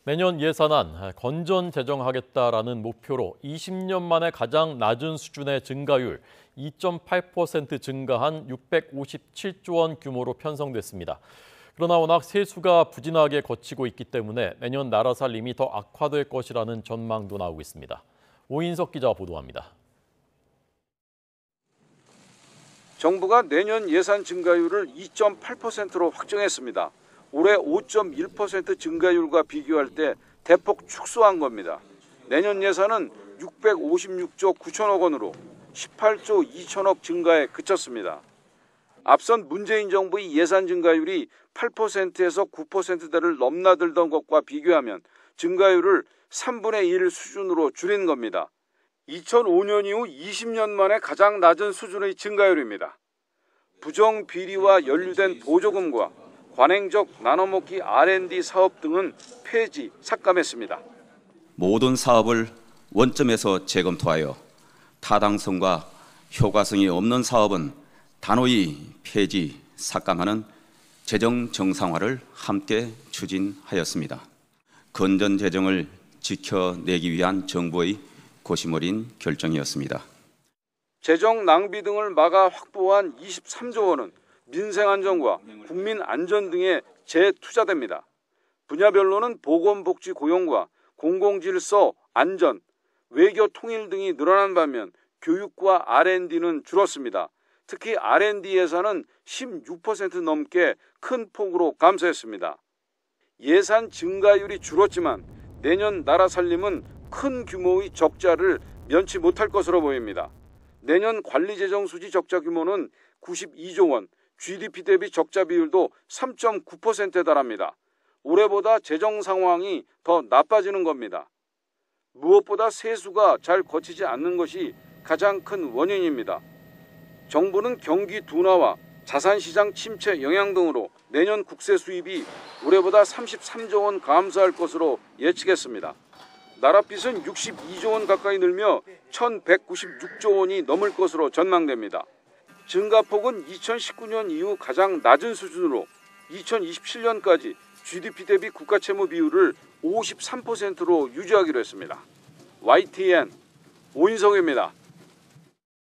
내년 예산안 건전 재정하겠다라는 목표로 20년 만에 가장 낮은 수준의 증가율 2.8% 증가한 657조 원 규모로 편성됐습니다. 그러나 워낙 세수가 부진하게 거치고 있기 때문에 내년 나라 살림이 더 악화될 것이라는 전망도 나오고 있습니다. 오인석 기자가 보도합니다. 정부가 내년 예산 증가율을 2.8%로 확정했습니다. 올해 5.1% 증가율과 비교할 때 대폭 축소한 겁니다. 내년 예산은 656조 9천억 원으로 18조 2천억 증가에 그쳤습니다. 앞선 문재인 정부의 예산 증가율이 8%에서 9%대를 넘나들던 것과 비교하면 증가율을 3분의 1 수준으로 줄인 겁니다. 2005년 이후 20년 만에 가장 낮은 수준의 증가율입니다. 부정 비리와 연루된 보조금과 관행적 나눠먹기 R&D 사업 등은 폐지, 삭감했습니다. 모든 사업을 원점에서 재검토하여 타당성과 효과성이 없는 사업은 단호히 폐지, 삭감하는 재정 정상화를 함께 추진하였습니다. 건전 재정을 지켜내기 위한 정부의 고심 어린 결정이었습니다. 재정 낭비 등을 막아 확보한 23조 원은 민생안전과 국민안전 등에 재투자됩니다. 분야별로는 보건복지 고용과 공공질서, 안전, 외교 통일 등이 늘어난 반면 교육과 R&D는 줄었습니다. 특히 R&D 예산은 16% 넘게 큰 폭으로 감소했습니다. 예산 증가율이 줄었지만 내년 나라 살림은 큰 규모의 적자를 면치 못할 것으로 보입니다. 내년 관리재정 수지 적자 규모는 92조 원, GDP 대비 적자 비율도 3.9%에 달합니다. 올해보다 재정 상황이 더 나빠지는 겁니다. 무엇보다 세수가 잘 거치지 않는 것이 가장 큰 원인입니다. 정부는 경기 둔화와 자산시장 침체 영향 등으로 내년 국세 수입이 올해보다 33조 원 감소할 것으로 예측했습니다. 나라 빚은 62조 원 가까이 늘며 1,196조 원이 넘을 것으로 전망됩니다. 증가폭은 2019년 이후 가장 낮은 수준으로 2027년까지 GDP 대비 국가채무 비율을 53%로 유지하기로 했습니다. YTN 오인석입니다.